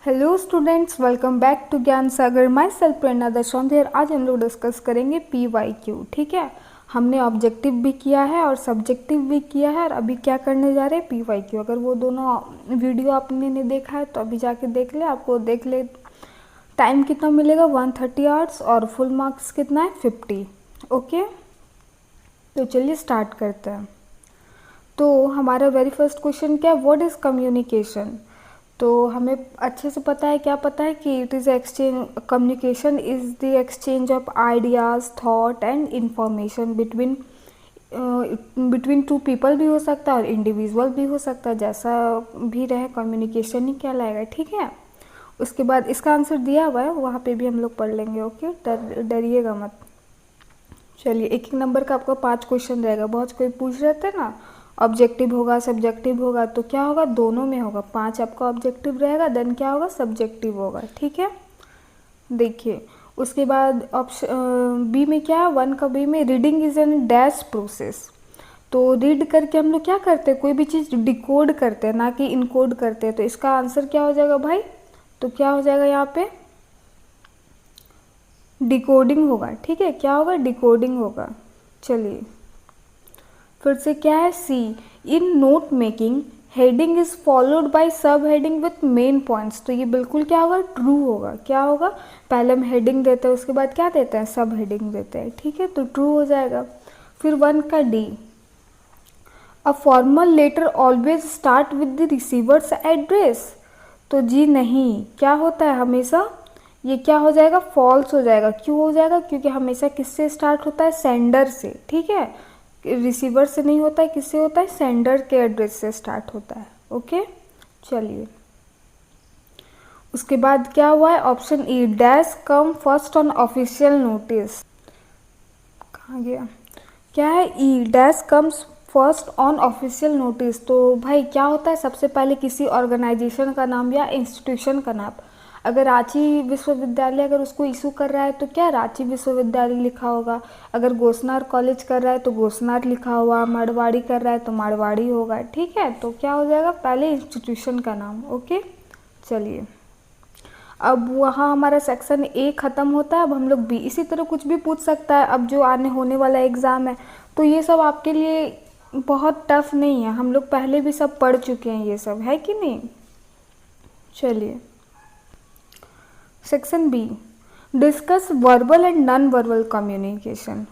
Hello students, welcome back to Gyan Sagar. My self प्रेरणा दशौंधेर। आज हम लोग डिस्कस करेंगे PYQ। ठीक है, हमने ऑब्जेक्टिव भी किया है और सब्जेक्टिव भी किया है और अभी क्या करने जा रहे हैं PYQ। अगर वो दोनों वीडियो आपने नहीं देखा है तो अभी जाके देख ले, आपको देख ले। टाइम कितना मिलेगा 130 आवर्स और फुल मार्क्स कितना है 50। ओके, तो चलिए स्टार्ट करते हैं। तो हमारा वेरी फर्स्ट क्वेश्चन क्या है, व्हाट इज़ कम्युनिकेशन। तो हमें अच्छे से पता है, क्या पता है कि it is exchange, communication is the exchange of ideas, thought and information between two people भी हो सकता है और इंडिविजुअल भी हो सकता है। जैसा भी रहे कम्युनिकेशन ही कहलाएगा। ठीक है, उसके बाद इसका आंसर दिया हुआ है, वहाँ पे भी हम लोग पढ़ लेंगे। ओके, डरिएगा मत। चलिए, एक एक नंबर का आपका 5 क्वेश्चन रहेगा। बहुत कोई पूछ रहे थे ना, ऑब्जेक्टिव होगा सब्जेक्टिव होगा, तो क्या होगा, दोनों में होगा। 5 आपका ऑब्जेक्टिव रहेगा, देन क्या होगा, सब्जेक्टिव होगा। ठीक है, देखिए उसके बाद ऑप्शन बी में क्या है, 1 का बी में, reading is an dash process. तो रीड करके हम लोग क्या करते हैं, कोई भी चीज़ डिकोड करते हैं, ना कि इनकोड करते हैं। तो इसका आंसर क्या हो जाएगा भाई, तो क्या हो जाएगा यहाँ पे, डिकोडिंग होगा। ठीक है, क्या होगा, डिकोडिंग होगा। चलिए फिर से क्या है, see, in note making heading is followed by sub heading with main points. तो ये बिल्कुल क्या होगा, ट्रू होगा। क्या होगा, पहले हम हेडिंग देते हैं, उसके बाद क्या देते हैं, सब हेडिंग देते हैं। ठीक है, तो ट्रू हो जाएगा। फिर 1 का D, a formal letter always start with the receiver's address. तो जी नहीं, क्या होता है हमेशा, ये क्या हो जाएगा, फॉल्स हो जाएगा। क्यों हो जाएगा, क्योंकि हमेशा किससे स्टार्ट होता है, सेंडर से। ठीक है, रिसीवर से नहीं होता है, किससे होता है, सेंडर के एड्रेस से स्टार्ट होता है। ओके, चलिए उसके बाद क्या हुआ है, option E, dash come first on official notice. कहाँ गया, क्या है, E, dash comes first on official notice. तो भाई क्या होता है, सबसे पहले किसी ऑर्गेनाइजेशन का नाम या इंस्टीट्यूशन का नाम। अगर रांची विश्वविद्यालय अगर उसको इशू कर रहा है तो क्या रांची विश्वविद्यालय लिखा होगा। अगर गोसनार कॉलेज कर रहा है तो गोसनार लिखा हुआ, मारवाड़ी कर रहा है तो मारवाड़ी होगा। ठीक है, तो क्या हो जाएगा, पहले इंस्टीट्यूशन का नाम। ओके, चलिए अब वहाँ हमारा सेक्शन ए ख़त्म होता है। अब हम लोग बी, इसी तरह कुछ भी पूछ सकता है। अब जो आने होने वाला एग्ज़ाम है, तो ये सब आपके लिए बहुत टफ नहीं है, हम लोग पहले भी सब पढ़ चुके हैं, ये सब है कि नहीं। चलिए section B, discuss verbal and non verbal communication.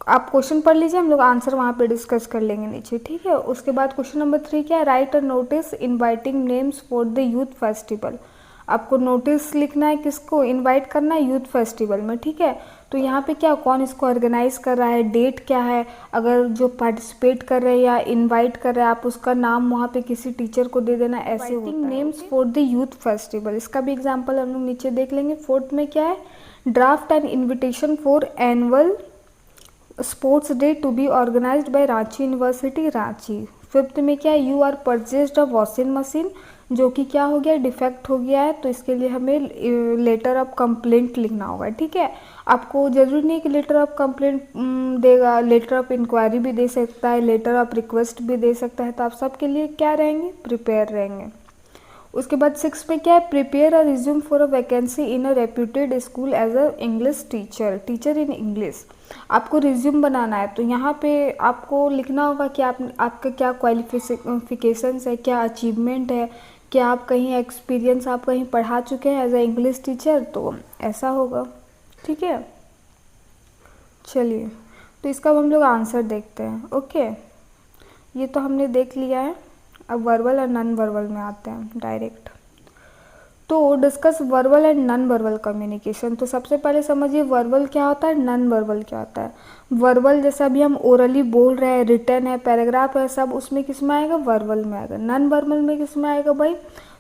आप क्वेश्चन पढ़ लीजिए, हम लोग आंसर वहाँ पे डिस्कस कर लेंगे नीचे। ठीक है, उसके बाद क्वेश्चन नंबर 3 क्या है, right a notice inviting names for the youth festival. आपको नोटिस लिखना है, किसको इनवाइट करना है, यूथ फेस्टिवल में। ठीक है, तो यहाँ पे क्या, कौन इसको ऑर्गेनाइज कर रहा है, डेट क्या है, अगर जो पार्टिसिपेट कर रहे हैं या इनवाइट कर रहे हैं, आप उसका नाम वहाँ पे किसी टीचर को दे देना, ऐसे होता है। Names for the youth festival, इसका भी एग्जांपल हम लोग नीचे देख लेंगे। 4th में क्या है, draft and invitation for annual sports day to be organized by Ranchi university Ranchi. 5th में क्या है, you are purchased a washing machine, जो कि क्या हो गया, डिफेक्ट हो गया है, तो इसके लिए हमें लेटर ऑफ कंप्लेंट लिखना होगा। ठीक है, आपको जरूरी नहीं कि लेटर ऑफ कंप्लेंट देगा, लेटर ऑफ इंक्वायरी भी दे सकता है, लेटर ऑफ रिक्वेस्ट भी दे सकता है। तो आप सबके लिए क्या रहेंगे, प्रिपेयर रहेंगे। उसके बाद 6 में क्या है, prepare a resume for a vacancy in a reputed school as a English teacher, teacher in English. आपको रिज्यूम बनाना है, तो यहाँ पे आपको लिखना होगा कि आपका क्या क्वालिफिकेशंस है, क्या अचीवमेंट है, क्या आप कहीं एक्सपीरियंस, आप कहीं पढ़ा चुके हैं एज अ इंग्लिश टीचर, तो ऐसा होगा। ठीक है, चलिए तो इसका अब हम लोग आंसर देखते हैं। ओके, ये तो हमने देख लिया है। अब वर्बल और नॉन वर्बल में आते हैं डायरेक्ट। तो discuss verbal and non verbal communication. तो सबसे पहले समझिए वर्बल क्या होता है, नॉन वर्बल क्या होता है। वर्बल जैसा भी हम ओरली बोल रहे हैं, रिटर्न है, पैराग्राफ है, सब उसमें किस में आएगा, वर्बल में आएगा। नॉन वर्बल में किस में आएगा भाई,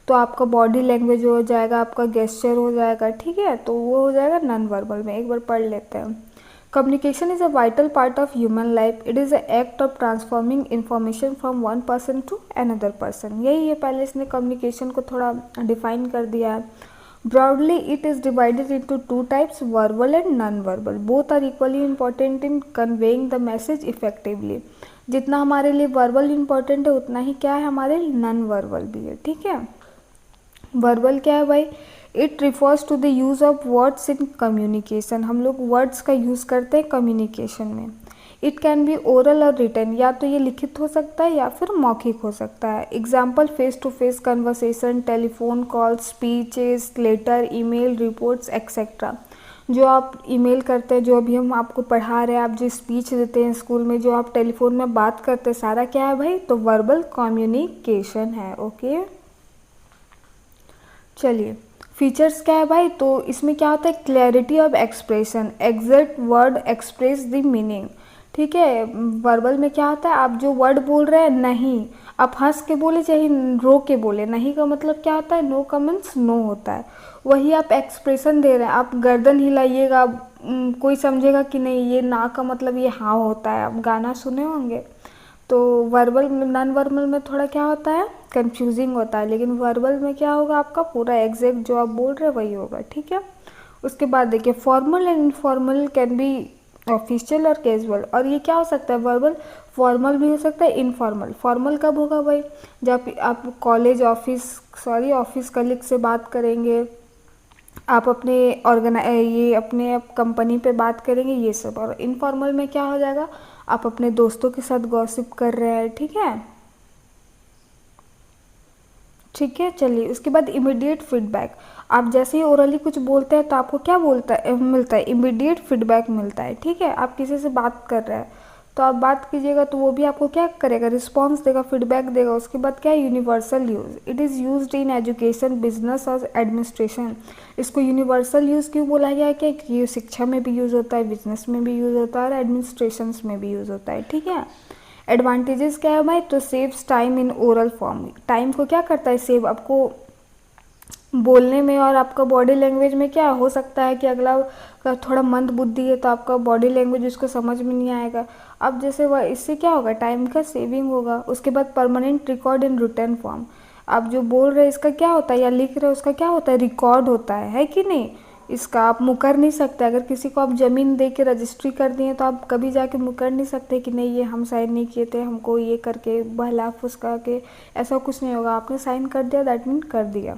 तो आपका बॉडी लैंग्वेज हो जाएगा, आपका गेस्चर हो जाएगा। ठीक है, तो वो हो जाएगा नॉन वर्बल में। एक बार पढ़ लेते हैं। Communication is a vital part of human life. It is an act of transforming information from one person to another person. यही है, पहले इसने communication को थोड़ा define कर दिया है। Broadly, it is divided into 2 types, verbal and non-verbal. Both are equally important in conveying the message effectively. जितना हमारे लिए verbal important है, उतना ही क्या है, हमारे non-verbal भी है। ठीक है, वर्बल क्या है भाई? It refers to the use of words in communication. हम लोग वर्ड्स का यूज़ करते हैं कम्युनिकेशन में। इट कैन बी ओरल और रिटन, या तो ये लिखित हो सकता है या फिर मौखिक हो सकता है। Example face to face conversation, telephone call, speeches, letter, email, reports etcetera. जो आप ईमेल करते हैं, जो अभी हम आपको पढ़ा रहे हैं, आप जो स्पीच देते हैं स्कूल में, जो आप टेलीफोन में बात करते हैं, सारा क्या है भाई? तो वर्बल कम्युनिकेशन है। ओके, चलिए फीचर्स क्या है भाई? तो इसमें क्या होता है? Clarity of expression, exact word express the meaning. ठीक है, वर्बल में क्या होता है? आप जो वर्ड बोल रहे हैं, नहीं, आप हंस के बोले चाहे रो के बोले, नहीं का मतलब क्या होता है? नो का मीन्स नो होता है। वही आप एक्सप्रेशन दे रहे हैं, आप गर्दन हिलाइएगा, कोई समझेगा कि नहीं ये ना का मतलब ये हाँ होता है। आप गाना सुने होंगे, तो वर्बल नॉन वर्बल में थोड़ा क्या होता है? कंफ्यूजिंग होता है, लेकिन वर्बल में क्या होगा? आपका पूरा एग्जैक्ट जो आप बोल रहे हैं वही होगा। ठीक है, उसके बाद देखिए formal and informal can be official और कैजुअल। और ये क्या हो सकता है? वर्बल फॉर्मल भी हो सकता है, इनफॉर्मल। फॉर्मल कब होगा भाई? जब आप कॉलेज ऑफिस कलीग से बात करेंगे, आप अपने ये अपने कंपनी पे बात करेंगे, ये सब। और इनफॉर्मल में क्या हो जाएगा? आप अपने दोस्तों के साथ गॉसिप कर रहे हैं। ठीक है, ठीक है, चलिए उसके बाद इमीडिएट फीडबैक। आप जैसे ही ओरली कुछ बोलते हैं तो आपको क्या मिलता है? इमीडिएट फीडबैक मिलता है। ठीक है, आप किसी से बात कर रहे हैं तो आप बात कीजिएगा तो वो भी आपको क्या करेगा? रिस्पॉन्स देगा, फीडबैक देगा। उसके बाद क्या है? Universal use. It is used in education, business और एडमिनिस्ट्रेशन। इसको यूनिवर्सल यूज़ क्यों बोला गया है? कि ये शिक्षा में भी यूज़ होता है, बिजनेस में भी यूज़ होता है और एडमिनिस्ट्रेशन में भी यूज़ होता है। ठीक है, एडवांटेजेस क्या है भाई? तो saves time in oral form. Time को क्या करता है? सेव। आपको बोलने में और आपका बॉडी लैंग्वेज में क्या हो सकता है कि अगला का थोड़ा मंद बुद्धि है तो आपका बॉडी लैंग्वेज उसको समझ में नहीं आएगा। अब जैसे वह इससे क्या होगा? टाइम का सेविंग होगा। उसके बाद permanent record in written form. आप जो बोल रहे हैं इसका क्या होता है, या लिख रहे हो उसका क्या होता है? रिकॉर्ड होता है कि नहीं? इसका आप मुकर नहीं सकते। अगर किसी को आप ज़मीन दे के रजिस्ट्री कर दिए तो आप कभी जाके मुकर नहीं सकते कि नहीं ये हम साइन नहीं किए थे, हमको ये करके बहला फुसका के, ऐसा कुछ नहीं होगा। आपने साइन कर दिया, दैट मीन कर दिया।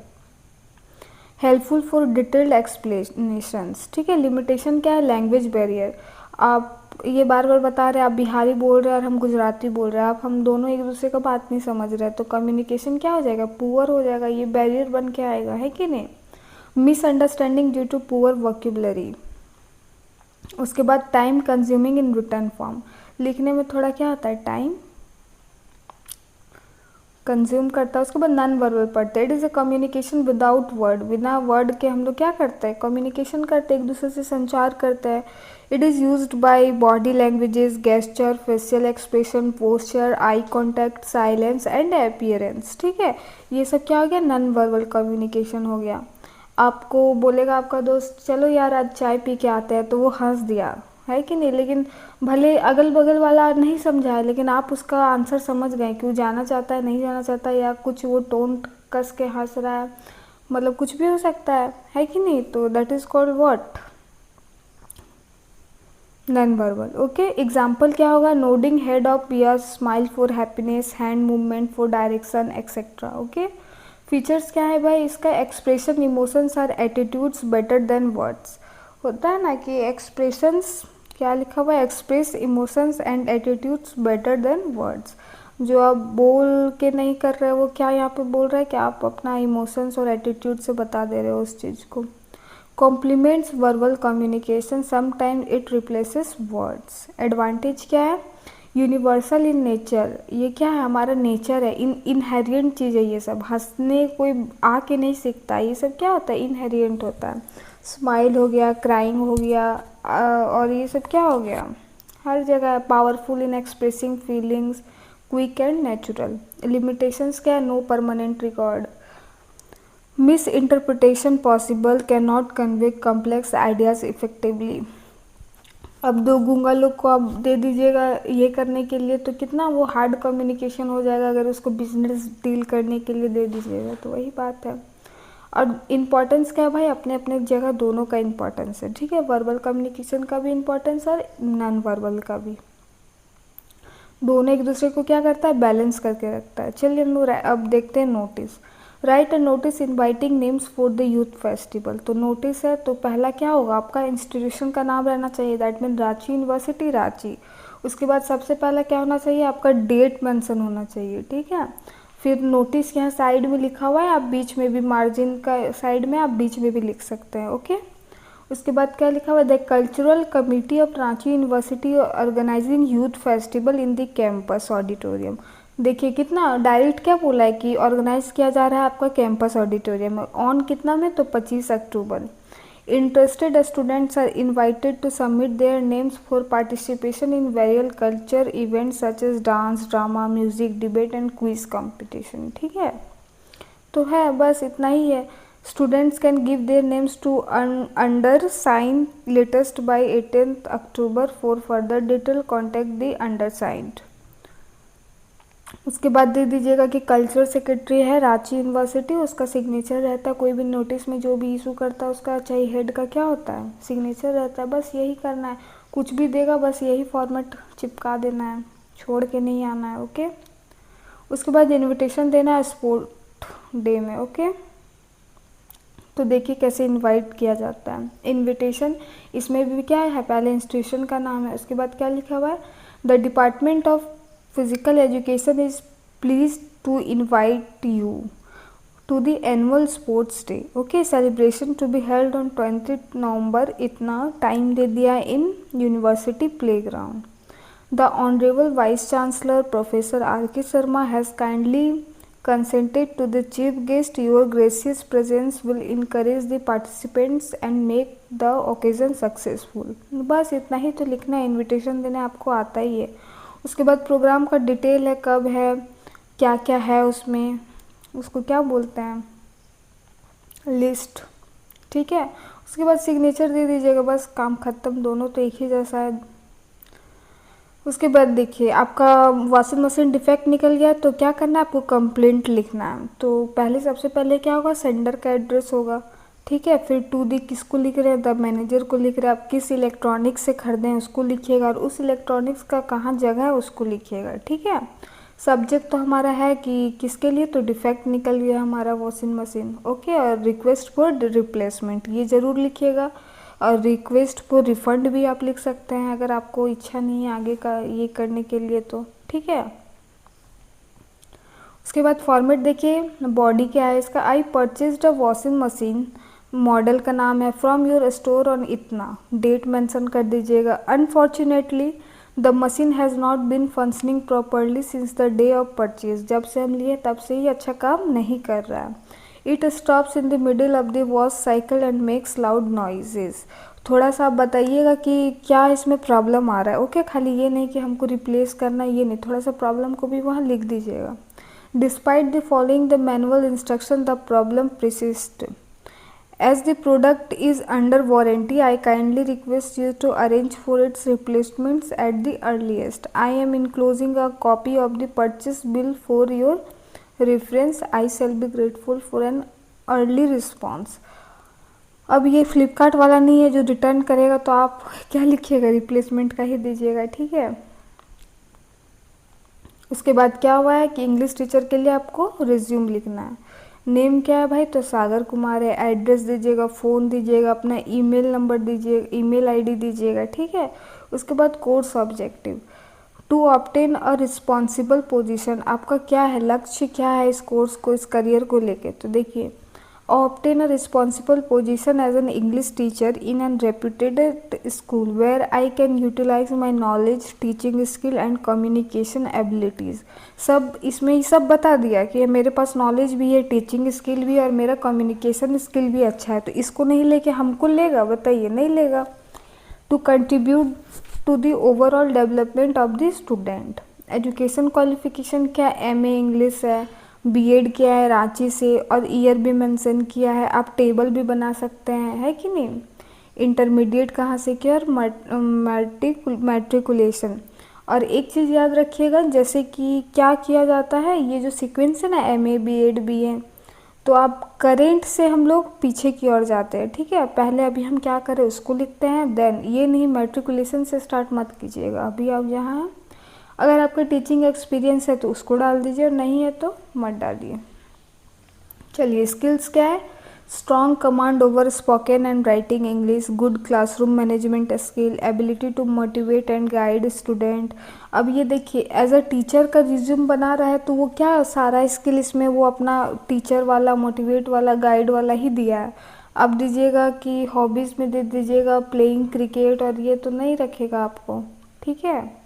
Helpful for detailed explanations. ठीक है, लिमिटेशन क्या है? Language barrier. आप ये बार बार बता रहे हैं, आप बिहारी बोल रहे हैं और हम गुजराती बोल रहे हैं, आप हम दोनों एक दूसरे का बात नहीं समझ रहे, तो कम्युनिकेशन क्या हो जाएगा? पुअर हो जाएगा। ये बैरियर बन के आएगा, है कि नहीं? Misunderstanding due to poor vocabulary. उसके बाद time consuming in return form. लिखने में थोड़ा क्या होता है? टाइम कंज्यूम करता है। उसके बाद नॉन वर्बल पढ़ते हैं। It is a communication without word. बिना वर्ड के हम लोग क्या करते हैं? कम्युनिकेशन करते हैं, एक दूसरे से संचार करते हैं। It is used by body languages, gesture, facial expression, posture, eye contact, silence and appearance. ठीक है, ये सब क्या हो गया? नॉन वर्बल कम्युनिकेशन हो गया। आपको बोलेगा आपका दोस्त, चलो यार आज चाय पी के आते हैं, तो वो हंस दिया, है कि नहीं? लेकिन भले अगल बगल वाला नहीं समझा है, लेकिन आप उसका आंसर समझ गए कि वो जाना चाहता है, नहीं जाना चाहता, या कुछ वो टोन कस के हंस रहा है, मतलब कुछ भी हो सकता है कि नहीं? तो that is called what? Non verbal. Okay, example क्या होगा? Nodding head of peers, smile for happiness, hand movement for direction etcetera. Okay, features क्या है भाई इसका? एक्सप्रेशन इमोशंस और एटीट्यूड्स बेटर देन वर्ड्स। होता है ना कि एक्सप्रेशंस क्या लिखा हुआ है? Express emotions and attitudes better than words. जो आप बोल के नहीं कर रहे हो वो क्या यहाँ पे बोल रहा है कि आप अपना इमोशंस और एटीट्यूड से बता दे रहे हो उस चीज़ को। Compliments verbal communication, sometimes it replaces words. Advantage क्या है? Universal in nature. ये क्या है? हमारा नेचर है, इनहेरिएंट चीज़ है ये सब। हंसने कोई आके नहीं सीखता, ये सब क्या होता है? इनहेरिएंट होता है। स्माइल हो गया, क्राइंग हो गया, और ये सब क्या हो गया? हर जगह। Powerful in expressing feelings, quick and natural. Limitations क्या है? No permanent record. Misinterpretation possible, can not convey complex ideas effectively. अब दो गूंगा लोग को आप दे दीजिएगा ये करने के लिए, तो कितना वो हार्ड कम्युनिकेशन हो जाएगा। अगर उसको बिजनेस डील करने के लिए दे दीजिएगा तो वही बात है। और इम्पॉर्टेंस क्या है भाई? अपने अपने जगह दोनों का इम्पॉर्टेंस है। ठीक है, वर्बल कम्युनिकेशन का भी इम्पॉर्टेंस और नॉन वर्बल का भी। दोनों एक दूसरे को क्या करता है? बैलेंस करके रखता है। चलिए हम लोग अब देखते हैं notice. Right a notice inviting names for the youth festival. तो नोटिस है तो पहला क्या होगा, आपका इंस्टीट्यूशन का नाम रहना चाहिए, that mean Ranchi university Ranchi. उसके बाद सबसे पहला क्या होना चाहिए, आपका डेट मेंशन होना चाहिए, ठीक है। फिर नोटिस के यहाँ साइड में लिखा हुआ है, आप बीच में भी मार्जिन का साइड में आप बीच में भी लिख सकते हैं, ओके। उसके बाद क्या लिखा हुआ है, the cultural committee of Ranchi university organizing youth festival in the campus auditorium. देखिए कितना डायरेक्ट क्या बोला है कि ऑर्गेनाइज किया जा रहा है आपका कैंपस ऑडिटोरियम में, ऑन कितना में, तो 25 अक्टूबर। Interested students are invited to submit their names for participation in various culture events such as dance, drama, music, debate and quiz competition, ठीक है। तो है बस इतना ही है। Students can give their names to undersigned latest by 18 October for further detail contact the undersigned. उसके बाद दे दीजिएगा कि कल्चरल सेक्रेटरी है रांची यूनिवर्सिटी, उसका सिग्नेचर रहता है, कोई भी नोटिस में जो भी इशू करता है उसका चाहिए हेड का क्या होता है, सिग्नेचर रहता है। बस यही करना है, कुछ भी देगा बस यही फॉर्मेट चिपका देना है, छोड़ के नहीं आना है, ओके। उसके बाद इनविटेशन देना है स्पोर्ट डे में, ओके। तो देखिए कैसे इनवाइट किया जाता है इनविटेशन, इसमें भी क्या है, पहले इंस्टीट्यूशन का नाम है, उसके बाद क्या लिखा हुआ है, the department of physical education is pleased to invite you to the annual sports day, okay, celebration to be held on 20 November, इतना टाइम दे दिया in university playground. The honourable vice chancellor professor R K Sharma has kindly consented to the chief guest. Your gracious presence will encourage the participants and make the occasion successful। बस इतना ही तो लिखना है, invitation देने आपको आता ही है। उसके बाद प्रोग्राम का डिटेल है, कब है, क्या क्या है उसमें, उसको क्या बोलते हैं, लिस्ट, ठीक है। उसके बाद सिग्नेचर दे दीजिएगा, बस काम ख़त्म, दोनों तो एक ही जैसा है। उसके बाद देखिए आपका वॉशिंग मशीन डिफेक्ट निकल गया तो क्या करना है, आपको कंप्लेंट लिखना है। तो पहले सबसे पहले क्या होगा, सेंडर का एड्रेस होगा, ठीक है। फिर टू दी किसको लिख रहे हैं, द मैनेजर को लिख रहे हैं, आप किस इलेक्ट्रॉनिक्स से खरीदे हैं उसको लिखिएगा, और उस इलेक्ट्रॉनिक्स का कहाँ जगह है उसको लिखिएगा, ठीक है। सब्जेक्ट तो हमारा है कि किसके लिए, तो डिफेक्ट निकल गया हमारा वॉशिंग मशीन, ओके। और रिक्वेस्ट फॉर रिप्लेसमेंट ये ज़रूर लिखिएगा, और रिक्वेस्ट फॉर रिफ़ंड भी आप लिख सकते हैं अगर आपको इच्छा नहीं है आगे का ये करने के लिए, तो ठीक है। उसके बाद फॉर्मेट देखिए, बॉडी क्या है इसका, I purchased a washing machine, model का नाम है, फ्रॉम योर स्टोर ऑन इतना, डेट मेंशन कर दीजिएगा। Unfortunately the machine has not been functioning properly since the day of purchase, जब से हम लिए तब से ही अच्छा काम नहीं कर रहा है। It stops in the middle of the wash cycle and makes loud noises. थोड़ा सा आप बताइएगा कि क्या इसमें प्रॉब्लम आ रहा है, ओके। खाली ये नहीं कि हमको रिप्लेस करना है, ये नहीं, थोड़ा सा प्रॉब्लम को भी वहाँ लिख दीजिएगा। Despite the following the manual instruction the problem persists. As the product is under warranty, I kindly request you to arrange for its replacements at the earliest. I am enclosing a copy of the purchase bill for your reference. I shall be grateful for an early response. अब ये फ्लिपकार्ट वाला नहीं है जो return करेगा, तो आप क्या लिखिएगा, रिप्लेसमेंट का ही दीजिएगा, ठीक है। उसके बाद क्या हुआ है कि इंग्लिश टीचर के लिए आपको रिज्यूम लिखना है। नेम क्या है भाई, तो सागर कुमार है। एड्रेस दीजिएगा, फ़ोन दीजिएगा, अपना ईमेल नंबर दीजिएगा, ईमेल आईडी दीजिएगा, ठीक है। उसके बाद course objective, to obtain a responsible position, आपका क्या है, लक्ष्य क्या है इस कोर्स को, इस करियर को लेके। तो देखिए, obtain a responsible position as an English teacher in a reputed school where I can utilize my knowledge, teaching skill and communication abilities। सब इसमें ही सब बता दिया कि मेरे पास नॉलेज भी है, टीचिंग स्किल भी है और मेरा कम्युनिकेशन स्किल भी अच्छा है, तो इसको नहीं लेके हमको लेगा, बताइए, नहीं लेगा। To contribute to the overall development of the student. Education qualification क्या, एमए इंग्लिश है, बीएड किया है रांची से, और ईयर भी मेंशन किया है, आप टेबल भी बना सकते हैं, है कि नहीं। इंटरमीडिएट कहाँ से किया, और मैट्रिकुलेशन। और एक चीज़ याद रखिएगा, जैसे कि क्या किया जाता है, ये जो सीक्वेंस है ना, एमए बीएड बीए, तो आप करेंट से हम लोग पीछे की ओर जाते हैं, ठीक है। पहले अभी हम क्या करें उसको लिखते हैं, देन ये नहीं मैट्रिकुलेशन से स्टार्ट मत कीजिएगा, अभी आप जहाँ हैं। अगर आपका टीचिंग एक्सपीरियंस है तो उसको डाल दीजिए, और नहीं है तो मत डालिए। चलिए स्किल्स क्या है, strong command over spoken and writing English, good classroom management skill, ability to motivate and guide student. अब ये देखिए एज अ टीचर का रिज्यूम बना रहा है तो वो क्या सारा स्किल इसमें वो अपना टीचर वाला, मोटिवेट वाला, गाइड वाला ही दिया है। अब दीजिएगा कि हॉबीज़ में दे दीजिएगा प्लेइंग क्रिकेट, और ये तो नहीं रखेगा आपको, ठीक है।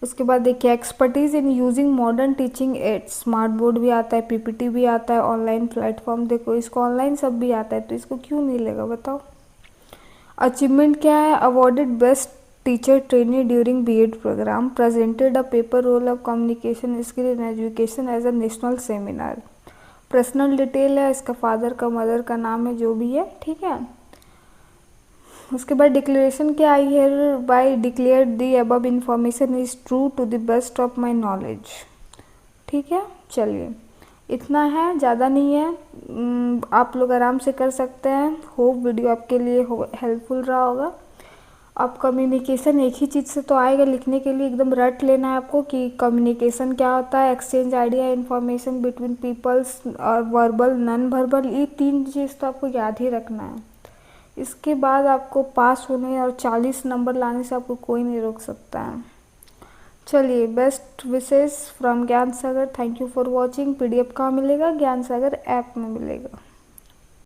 उसके बाद देखिए expertise in using modern teaching ads, smart board भी आता है, पीपीटी भी आता है, ऑनलाइन प्लेटफॉर्म, देखो इसको ऑनलाइन सब भी आता है तो इसको क्यों नहीं लेगा बताओ। अचीवमेंट क्या है, awarded best teacher trainee during BEd program, presented a paper role of communication skill in education as a national seminar. Personal detail है, इसका फादर का, मदर का नाम है, जो भी है, ठीक है। उसके बाद डिक्लेरेशन क्या आई है, by declare the above information is true to the best of my knowledge, ठीक है। चलिए इतना है, ज़्यादा नहीं है, आप लोग आराम से कर सकते हैं। होप वीडियो आपके लिए हेल्पफुल रहा होगा। अब कम्युनिकेशन एक ही चीज़ से तो आएगा, लिखने के लिए एकदम रट लेना है आपको कि कम्युनिकेशन क्या होता है, exchange idea information between peoples, और वर्बल नॉन वर्बल, ये 3 चीज़ तो आपको याद ही रखना है। इसके बाद आपको पास होने और 40 नंबर लाने से आपको कोई नहीं रोक सकता है। चलिए best wishes from Gyan Sagar, thank you for watching. PDF कहाँ मिलेगा, ज्ञान सागर ऐप में मिलेगा।